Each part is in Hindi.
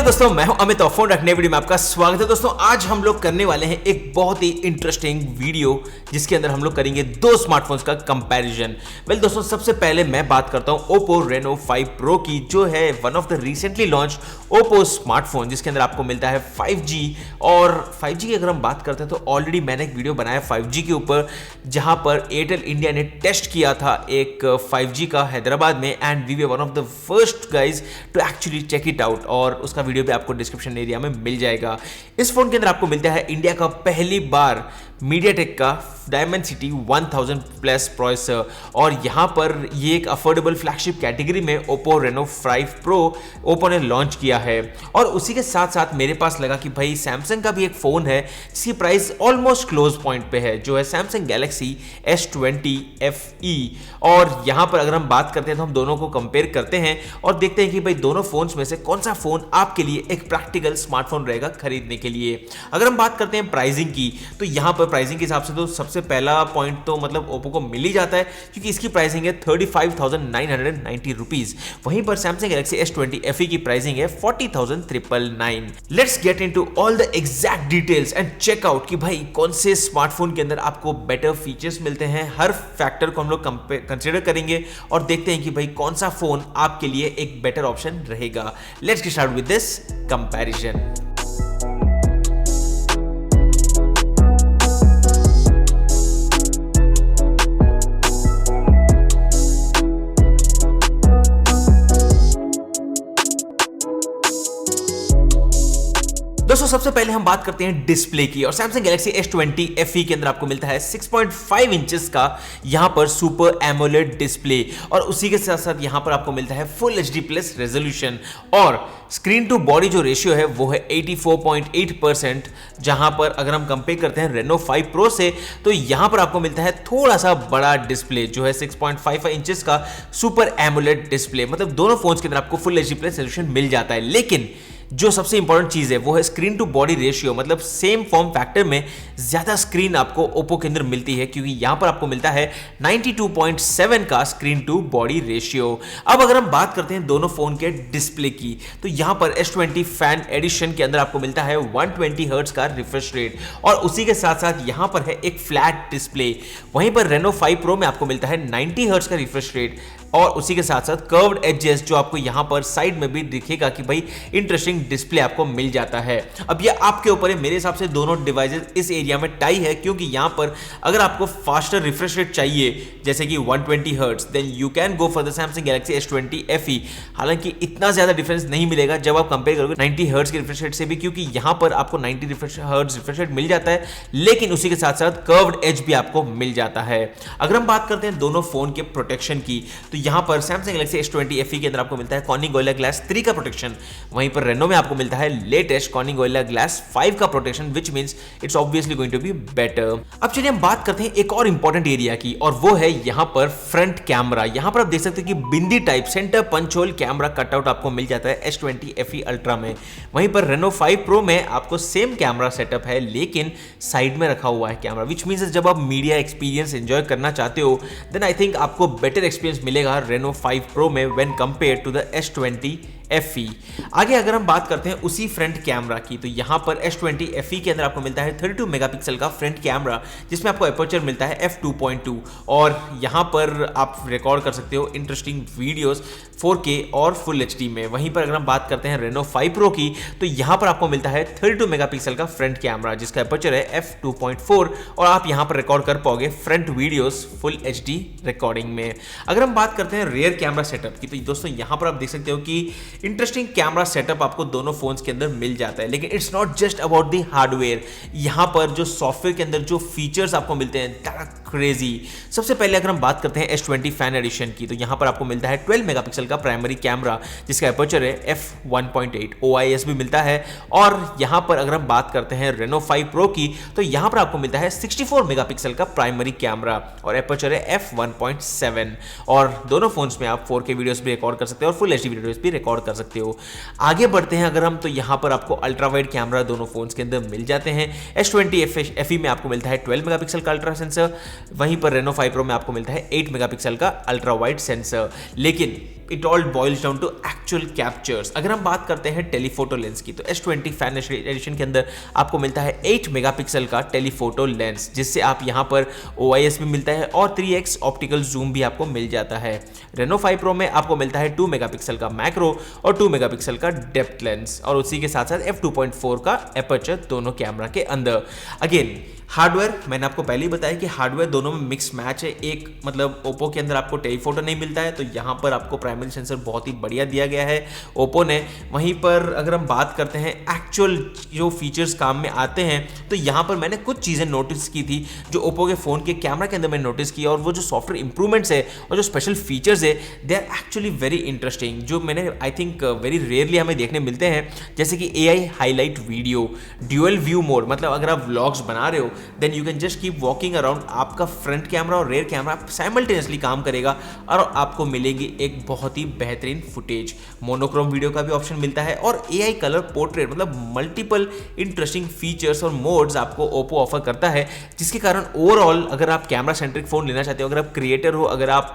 हेलो दोस्तों, मैं हूं अमित और फोन रखने वीडियो में आपका स्वागत है। दोस्तों आज हम लोग करने वाले हैं एक बहुत ही इंटरेस्टिंग वीडियो जिसके अंदर हम लोग करेंगे दो स्मार्टफोन्स का कंपैरिजन। दोस्तों सबसे पहले मैं बात करता हूं Oppo Reno 5 Pro की, जो है one of the recently launch Oppo smartphone जिसके अंदर आपको मिलता है 5G। और 5G की अगर हम बात करते हैं तो ऑलरेडी मैंने एक वीडियो बनाया 5G के ऊपर, जहां पर एयरटेल इंडिया ने टेस्ट किया था एक 5G का हैदराबाद में, and we were one of the first guys to actually check it out, और उसका वीडियो भी आपको डिस्क्रिप्शन एरिया में मिल जाएगा। इस फोन के अंदर आपको मिलता है इंडिया का पहली बार मीडियाटेक का Dimensity 1000 प्लस प्रोसेसर, और यहां पर ये एक अफोर्डेबल फ्लैगशिप कैटेगरी में Oppo Reno 5 Pro Oppo ने लॉन्च किया है। और उसी के साथ साथ मेरे पास लगा कि भाई सैमसंग का भी एक फोन है जिसकी प्राइस ऑलमोस्ट क्लोज पॉइंट पे है, जो है सैमसंग गैलेक्सी S20 FE। और यहां पर अगर हम बात करते हैं तो हम दोनों को कंपेयर करते हैं और देखते हैं कि भाई दोनों फोन्स में से कौन सा फोन आपके लिए एक प्रैक्टिकल स्मार्टफोन रहेगा खरीदने के लिए। अगर हम बात करते हैं प्राइसिंग की, तो यहां पर प्राइसिंग के हिसाब से तो सबसे पहला पॉइंट तो मतलब ओप्पो को मिल ही जाता है, क्योंकि इसकी प्राइसिंग है 35,990 रुपीज। वहीं पर सैमसंग गैलेक्सी S20 FE की प्राइसिंग है 40,999। Let's get into all the exact details and check out कि भाई कौन से स्मार्टफोन के अंदर आपको बेटर फीचर्स मिलते हैं। हर फैक्टर को हम लोग कंसिडर करेंगे और देखते हैं कि भाई कौन सा फोन आपके लिए एक बेटर ऑप्शन रहेगा। Let's get start with this comparison. दोस्तों सबसे पहले हम बात करते हैं डिस्प्ले की, और सैमसंग गैलेक्सी S20 FE के अंदर आपको मिलता है 6.5 इंचेस का यहां पर सुपर एमोलेड डिस्प्ले, और उसी के साथ साथ यहां पर आपको मिलता है फुल HD प्लस रेजोल्यूशन, और स्क्रीन टू बॉडी जो रेशियो है वो है 84.8%। जहां पर अगर हम कंपेयर करते हैं Reno 5 Pro से, तो यहां पर आपको मिलता है थोड़ा सा बड़ा डिस्प्ले, जो है 6.55 इंचेस का सुपर एमोलेड डिस्प्ले। मतलब दोनों फोन्स के अंदर आपको फुल HD प्लस रेजोल्यूशन मिल जाता है, लेकिन जो सबसे इंपॉर्टेंट चीज है वो है स्क्रीन टू बॉडी रेशियो। मतलब सेम फॉर्म फैक्टर में ज्यादा स्क्रीन आपको ओप्पो के अंदर मिलती है, क्योंकि यहां पर आपको मिलता है 92.7 का स्क्रीन टू बॉडी रेशियो। अब अगर हम बात करते हैं दोनों फोन के डिस्प्ले की, तो यहां पर S20 फैन एडिशन के अंदर आपको मिलता है 120 हर्ट्ज का रिफ्रेश रेट, और उसी के साथ साथ यहां पर है एक फ्लैट डिस्प्ले। वहीं पर Reno 5 Pro में आपको मिलता है 90 हर्ट्ज का रिफ्रेश रेट, और उसी के साथ साथ कर्व्ड एजेस जो आपको यहां पर साइड में भी दिखेगा कि भाई इंटरेस्टिंग डिस्प्ले आपको मिल जाता है। अब ये आपके ऊपर है, मेरे हिसाब से दोनों डिवाइसेस इस एरिया में टाई है, क्योंकि यहां पर अगर आपको फास्टर रिफ्रेश रेट चाहिए जैसे कि 120 hertz, then you can go for the Samsung Galaxy S20 FE। हालांकि इतना ज्यादा डिफरेंस नहीं मिलेगा जब आप कंपेयर करोगे 90 हर्ट्ज के रिफ्रेश रेट से भी, क्योंकि यहां पर आपको 90 हर्ट्ज रिफ्रेश रेट मिल जाता है, लेकिन उसी के साथ साथ कर्व्ड एज भी आपको मिल जाता है। अगर हम बात करते हैं दोनों फोन के प्रोटेक्शन की, तो यहां पर सैमसंग गैलेक्सी S20 FE के अंदर आपको मिलता है Corning Gorilla Glass 3 का प्रोटेक्शन। वहीं पर Reno में आपको मिलता है लेटेस्ट Corning Gorilla Glass 5 का protection, which means it's obviously going to be better. अब चलिए हम बात करते हैं एक और इंपॉर्टेंट एरिया की, और वो है यहां पर फ्रंट कैमरा। यहां पर आप देख सकते हैं कि bindi type centre punch hole camera cutout आपको मिल जाता है S20 FE अल्ट्रा में। वहीं पर Reno 5 Pro में आपको सेम कैमरा सेटअप है, लेकिन साइड में रखा हुआ है कैमरा, व्हिच मींस जब आप मीडिया एक्सपीरियंस एंजॉय करना चाहते हो, देन आई थिंक आपको बेटर एक्सपीरियंस मिलेगा Reno 5 Pro में when compared to the S20 FE। आगे अगर हम बात करते हैं उसी फ्रंट कैमरा की, तो यहां पर S20 FE के अंदर आपको मिलता है 32 मेगापिक्सल का फ्रंट कैमरा, जिसमें आपको एपर्चर मिलता है f2.2, और यहां पर आप रिकॉर्ड कर सकते हो इंटरेस्टिंग वीडियोस 4K और फुल HD में। वहीं पर अगर हम बात करते हैं Reno 5 Pro की, तो यहां पर आपको मिलता है 32 मेगापिक्सल का फ्रंट कैमरा, जिसका एपर्चर है f2.4, और आप यहां पर रिकॉर्ड कर पाओगे front videos full HD recording में। अगर हम बात करते हैं रियर कैमरा सेटअप की, तो दोस्तों यहां पर आप देख सकते हो कि इंटरेस्टिंग कैमरा सेटअप आपको दोनों फोन्स के अंदर मिल जाता है, लेकिन it's not just about the hardware. यहां पर जो सॉफ्टवेयर के अंदर जो फीचर्स आपको मिलते हैं क्रेजी। सबसे पहले अगर हम बात करते हैं S20 फैन एडिशन की, तो यहां पर आपको मिलता है 12 मेगापिक्सल का प्राइमरी कैमरा, जिसका एपर्चर है f1.8, OIS भी मिलता है। और यहां पर अगर हम बात करते हैं Reno 5 Pro की, तो यहां पर आपको मिलता है 64 मेगापिक्सल का प्राइमरी कैमरा और एपर्चर है f1.7, और दोनों फोन्स में आप 4K वीडियोस भी रिकॉर्ड कर सकते हैं और फुल HD वीडियोस भी रिकॉर्ड कर सकते हो। आगे बढ़ते हैं अगर हम, तो यहाँ पर आपको अल्ट्रा वाइड कैमरा दोनों फोन्स के अंदर मिल जाते हैं। S20 FE में आपको मिलता है 12 मेगापिक्सल का अल्ट्रा सेंसर, वहीं पर Reno 5 Pro में आपको मिलता है 8 मेगापिक्सल का अल्ट्रा वाइड सेंसर। लेकिन it all boils down to actual captures. अगर हम बात करते हैं टेलीफोटो लेंस की, तो S20 फैन एडिशन के अंदर आपको मिलता है 8 मेगापिक्सल का टेलीफोटो लेंस, जिससे आप यहाँ पर OIS भी मिलता है और 3x ऑप्टिकल जूम भी आपको मिल जाता है। Reno 5 Pro में आपको मिलता है 2 मेगापिक्सल का मैक्रो और 2 मेगापिक्सल का डेप्थ लेंस, और उसी के साथ साथ f2.4 का एपर्चर दोनों कैमरा के अंदर। अगेन हार्डवेयर, मैंने आपको पहले ही बताया कि हार्डवेयर दोनों में मिक्स मैच है। एक मतलब ओप्पो के अंदर आपको टेलीफोटो नहीं मिलता है, तो यहाँ पर आपको प्राइमरी सेंसर बहुत ही बढ़िया दिया गया है ओप्पो ने। वहीं पर अगर हम बात करते हैं एक्चुअल जो फीचर्स काम में आते हैं, तो यहाँ पर मैंने कुछ चीज़ें नोटिस की थी जो ओप्पो के फ़ोन के कैमरा के अंदर मैंने नोटिस की, और वो जो सॉफ्टवेयर इंप्रूवमेंट्स है और जो स्पेशल फीचर्स है, they are actually very interesting, जो मैंने आई थिंक वेरी रेयरली हमें देखने मिलते हैं। जैसे कि AI highlight video, dual view mode, मतलब अगर आप व्लॉग्स बना रहे हो then you can just keep walking around, आपका फ्रंट कैमरा और रेयर कैमरा साइमल्टेनियसली काम करेगा और आपको मिलेगी एक बहुत ही बेहतरीन फुटेज। मोनोक्रोम वीडियो का भी ऑप्शन मिलता है और AI कलर पोर्ट्रेट, मतलब मल्टीपल इंटरेस्टिंग फीचर्स और मोड्स आपको ओप्पो ऑफर करता है, जिसके कारण ओवरऑल अगर आप कैमरा सेंट्रिक फोन लेना चाहते हो, अगर आप क्रिएटर हो, अगर आप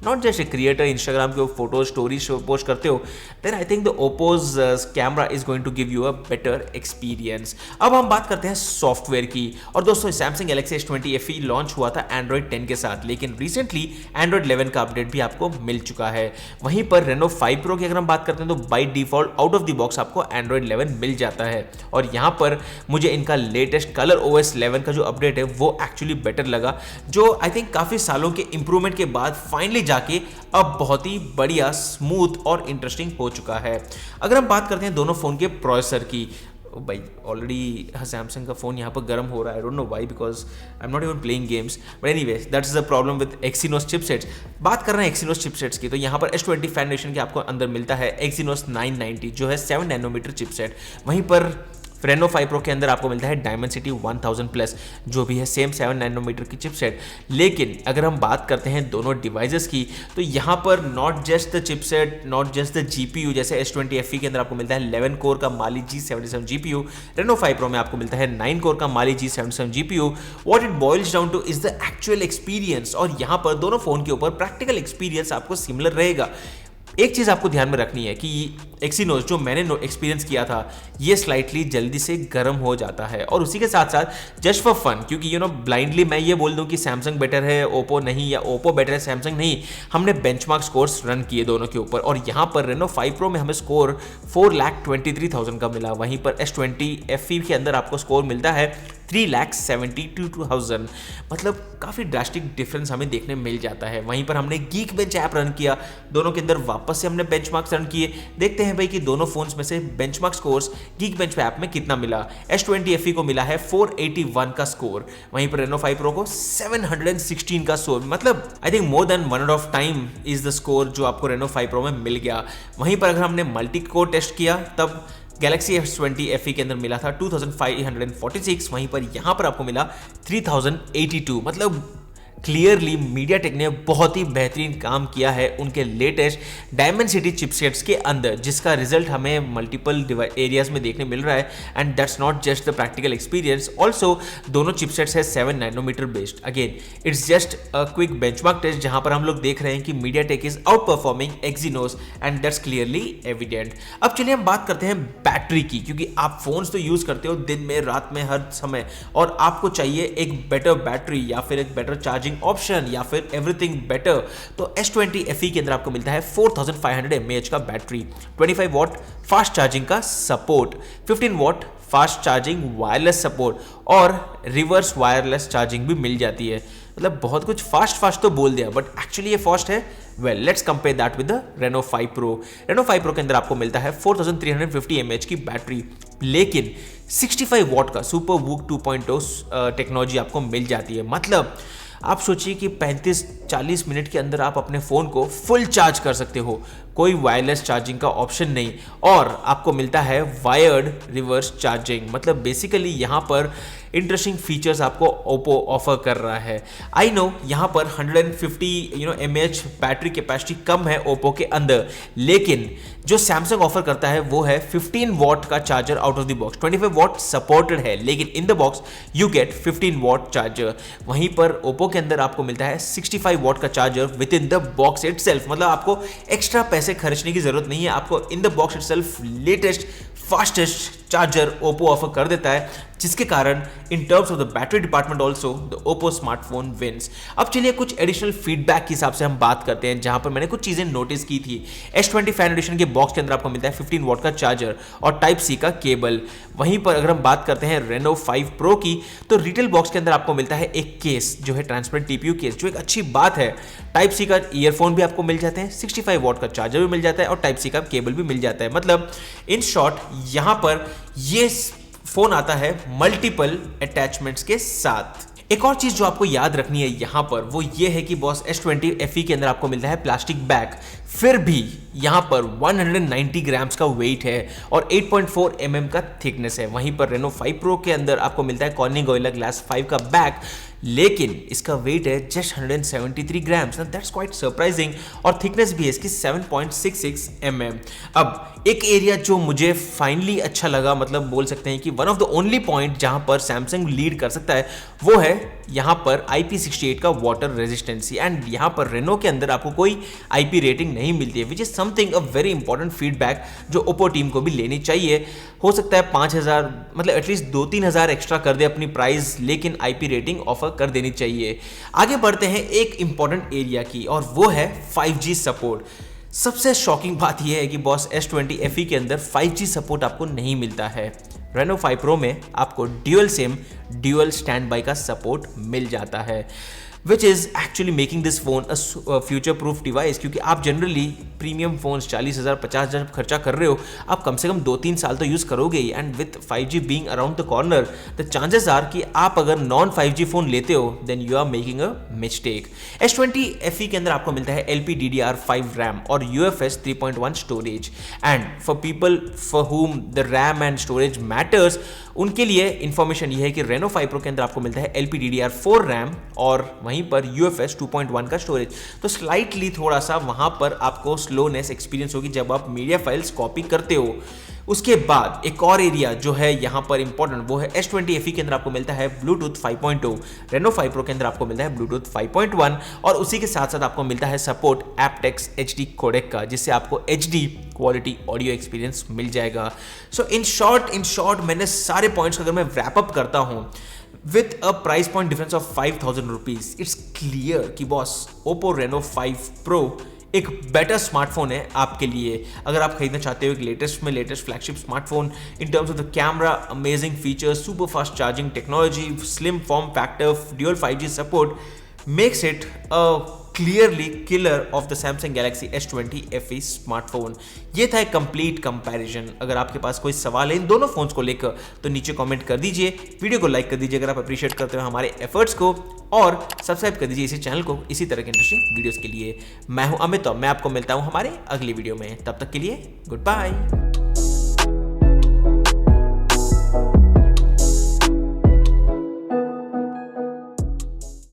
not just a creator, Instagram के फोटो स्टोरीज पोस्ट करते हो, then I think the Oppo's camera is going to give you a better experience. अब हम बात करते हैं सॉफ्टवेयर की, और दोस्तों Samsung Galaxy S20 FE launch हुआ था Android 10 के साथ, लेकिन रिसेंटली Android 11 का अपडेट भी आपको मिल चुका है। वहीं पर Reno 5 Pro की अगर हम बात करते हैं, तो by default out of the box आपको Android 11 मिल जाता है, और यहाँ पर मुझे इनका लेटेस्ट कलर OS 11 का जो अपडेट है वो एक्चुअली बेटर लगा, जो आई थिंक काफ़ी सालों के इंप्रूवमेंट के बाद फाइनली जाके अब बहुत ही बढ़िया, स्मूथ और इंटरेस्टिंग हो चुका है। अगर हम बात करते हैं दोनों फ़ोन के प्रोसेसर की, भाई ऑलरेडी सैमसंग का फ़ोन यहाँ पर गर्म हो रहा है, I don't know why, because I am not even playing games, but anyways that's the problem with Exynos chipsets. बात कर रहे हैं Exynos चिपसेट्स की, तो यहाँ पर S20 फैन एडिशन के आपको अंदर मिलता है Exynos 990, जो है 7 नैनोमीटर चिपसेट। वहीं पर Reno 5 Pro के अंदर आपको मिलता है Dimensity 1000 प्लस, जो भी है सेम 7 नैनोमीटर की चिपसेट। लेकिन अगर हम बात करते हैं दोनों डिवाइसेस की, तो यहाँ पर not just the chipset, not just the GPU, जैसे S20 FE के अंदर आपको मिलता है 11 कोर का Mali G77 GPU, Reno 5 Pro में आपको मिलता है 9 कोर का Mali G77 GPU। What it boils down to is the actual experience, और यहाँ पर दोनों फोन के ऊपर प्रैक्टिकल एक्सपीरियंस आपको सिमिलर रहेगा। एक चीज़ आपको ध्यान में रखनी है कि Exynos जो मैंने एक्सपीरियंस किया था, ये स्लाइटली जल्दी से गर्म हो जाता है, और उसी के साथ साथ जस्ट फॉर फन, क्योंकि ब्लाइंडली मैं ये बोल दूं कि सैमसंग बेटर है ओप्पो नहीं, या ओप्पो बेटर है सैमसंग नहीं, हमने बेंचमार्क स्कोर्स रन किए दोनों के ऊपर, और यहाँ पर Reno 5 Pro में हमें स्कोर 4,23,000 का मिला। वहीं पर S20 FE के अंदर आपको स्कोर मिलता है 3,72,000, मतलब काफ़ी ड्रास्टिक डिफरेंस हमें देखने मिल जाता है। वहीं पर हमने Geekbench ऐप रन किया, दोनों के अंदर वापस से हमने बेंचमार्क्स रन किए, देखते हैं भाई कि दोनों फोन्स में से बेंचमार्क स्कोर्स Geekbench ऐप में कितना मिला। S20 FE को मिला है 481 का स्कोर, वहीं पर Reno 5 Pro को 716 का स्कोर, मतलब I think more than 1.5 time is the score जो आपको Reno 5 Pro में मिल गया। वहीं पर अगर हमने मल्टी कोर टेस्ट किया, तब गैलेक्सी S20 FE के अंदर मिला था 2546, वहीं पर यहाँ पर आपको मिला 3082, मतलब क्लियरली मीडियाटेक ने बहुत ही बेहतरीन काम किया है उनके लेटेस्ट Dimensity चिपसेट्स के अंदर, जिसका रिजल्ट हमें मल्टीपल एरियाज में देखने मिल रहा है, and that's not just the practical experience, also दोनों चिपसेट्स है 7 nanometre based. Again it's just a quick benchmark test, जहां पर हम लोग देख रहे हैं कि MediaTek is outperforming Exynos, and that's clearly evident. अब चलिए हम बात करते हैं बैटरी की, क्योंकि आप फोन्स तो यूज करते हो दिन में, रात में, हर समय, और आपको चाहिए एक बेटर बैटरी या फिर एक बेटर चार्जिंग ऑप्शन या फिर एवरीथिंग बेटर। तो S20 FE के अंदर आपको मिलता है 4500 mAh का बैटरी, 25 वॉट फास्ट चार्जिंग का support, 15 watt fast charging wireless support, और रिवर्स वायरलेस चार्जिंग भी मिल जाती है। मतलब बहुत कुछ फास्ट तो बोल दिया, बट एक्चुअली ये फास्ट है। Well let's compare that with the Reno 5 Pro। Reno 5 Pro के अंदर आपको मिलता है 4350 mAh की बैटरी, लेकिन 65 वॉट का सुपर वूक 2.0 टेक्नोलॉजी आपको मिल जाती है। मतलब आप सोचिए कि 35-40 मिनट के अंदर आप अपने फ़ोन को फुल चार्ज कर सकते हो। कोई वायरलेस चार्जिंग का ऑप्शन नहीं, और आपको मिलता है वायर्ड रिवर्स चार्जिंग। मतलब बेसिकली यहाँ पर इंटरेस्टिंग फीचर्स आपको ओप्पो ऑफर कर रहा है। आई नो यहाँ पर 150 mAh बैटरी कैपेसिटी कम है ओप्पो के अंदर, लेकिन जो सैमसंग ऑफर करता है वो है 15 वॉट का charger out of the box. 25 what supported है, लेकिन इन the box you get 15 watt charger. वहीं पर ओप्पो के अंदर आपको मिलता है 65 वॉट का charger with in the box itself. मतलब आपको एक्स्ट्रा पैसे खर्चने की जरूरत नहीं है, आपको in the box itself latest fastest charger Oppo offer कर देता है, जिसके कारण in terms of the battery department also the Oppo smartphone wins. अब चलिए कुछ एडिशनल फीडबैक के हिसाब से हम बात करते हैं, जहां पर मैंने कुछ चीजें नोटिस की थी। S20 फैन एडिशन के बॉक्स के अंदर आपको मिलता है 15 वॉट का चार्जर और टाइप सी का केबल। वहीं पर अगर हम बात करते हैं Reno 5 Pro की, तो रिटेल बॉक्स के अंदर आपको मिलता है एक केस जो है ट्रांसपेरेंट टीपीयू केस, जो एक अच्छी बात है। टाइप सी का ईयरफोन भी आपको मिल जाते हैं, 65 वॉट का चार्जर भी मिल जाता है और टाइप सी का केबल भी मिल जाता है। मतलब इन शॉर्ट यहाँ पर ये फोन आता है मल्टीपल अटैचमेंट्स के साथ। एक और चीज जो आपको याद रखनी है यहां पर वो ये है कि बॉस S20 FE के अंदर आपको मिलता है प्लास्टिक बैग, फिर भी यहां पर 190 ग्राम्स का वेट है और 8.4 mm का थिकनेस है। वहीं पर Reno 5 Pro के अंदर आपको मिलता है Corning Gorilla Glass 5 का बैग, लेकिन इसका वेट है just 173 grams. That's quite surprising, और थिकनेस भी है इसकी 7.66 mm। अब एक एरिया जो मुझे फाइनली अच्छा लगा, मतलब बोल सकते हैं कि one of the only point जहां पर सैमसंग लीड कर सकता है, वो है यहां पर IP68 का वाटर रेजिस्टेंसी। एंड यहां पर रेनो के अंदर आपको कोई IP रेटिंग नहीं मिलती है, which is something a very important feedback जो ओप्पो टीम को भी लेनी चाहिए। हो सकता है 5000 मतलब एटलीस्ट 2-3 हज़ार एक्स्ट्रा कर दे अपनी प्राइस, लेकिन IP रेटिंग ऑफर कर देनी चाहिए। आगे बढ़ते हैं एक इंपॉर्टेंट एरिया की, और वो है 5G सपोर्ट। सबसे शॉकिंग बात यह है कि बॉस S20 FE के अंदर 5G सपोर्ट आपको नहीं मिलता है। Reno 5 Pro में आपको dual SIM dual stand by का सपोर्ट मिल जाता है, which is actually making this phone a future proof device. क्योंकि आप जनरली प्रीमियम फोन्स 40,000 50,000 खर्चा कर रहे हो, आप कम से कम 2-3 साल तो यूज़ करोगे ही। And with 5G being around the corner, the chances are कि आप अगर नॉन 5G फोन लेते हो then you are making a mistake. S20 FE के अंदर आपको मिलता है LPDDR5 रैम और UFS 3.1 storage. And for people for whom the RAM and storage matters, उनके लिए इंफॉर्मेशन ये है कि Reno 5 Pro के अंदर आपको मिलता है LPDDR4 रैम और वहीं पर UFS 2.1 का स्टोरेज। तो स्लाइटली थोड़ा सा वहां पर आपको स्लोनेस एक्सपीरियंस होगी जब आप मीडिया फाइल्स कॉपी करते हो। उसके बाद एक और एरिया जो है यहाँ पर इंपॉर्टेंट, वो है S20 FE के अंदर आपको मिलता है Bluetooth 5.2, Reno 5 Pro के अंदर आपको मिलता है Bluetooth 5.1, और उसी के साथ साथ आपको मिलता है सपोर्ट aptX HD कोडेक का, जिससे आपको HD क्वालिटी ऑडियो एक्सपीरियंस मिल जाएगा। सो इन शॉर्ट मैंने सारे पॉइंट्स अगर मैं रैप अप करता हूँ with a price point difference of 5,000 rupees, it's clear कि बॉस Oppo Reno 5 Pro एक बेटर स्मार्टफोन है आपके लिए। अगर आप खरीदना चाहते हो एक latest flagship smartphone in terms of the camera, amazing features, super fast charging technology, slim form factor, dual 5G support, makes it a clearly killer of the Samsung Galaxy S20 FE smartphone. ये था एक कंप्लीट कंपैरिजन। अगर आपके पास कोई सवाल है इन दोनों फोन्स को लेकर तो नीचे कमेंट कर दीजिए, वीडियो को लाइक कर दीजिए अगर आप अप्रिशिएट करते हो हमारे एफर्ट्स को, और सब्सक्राइब कर दीजिए इसी चैनल को इसी तरह के इंटरेस्टिंग वीडियोस के लिए। मैं हूं अमित और मैं आपको मिलता हूं हमारे अगली वीडियो में। तब तक के लिए गुड बाय।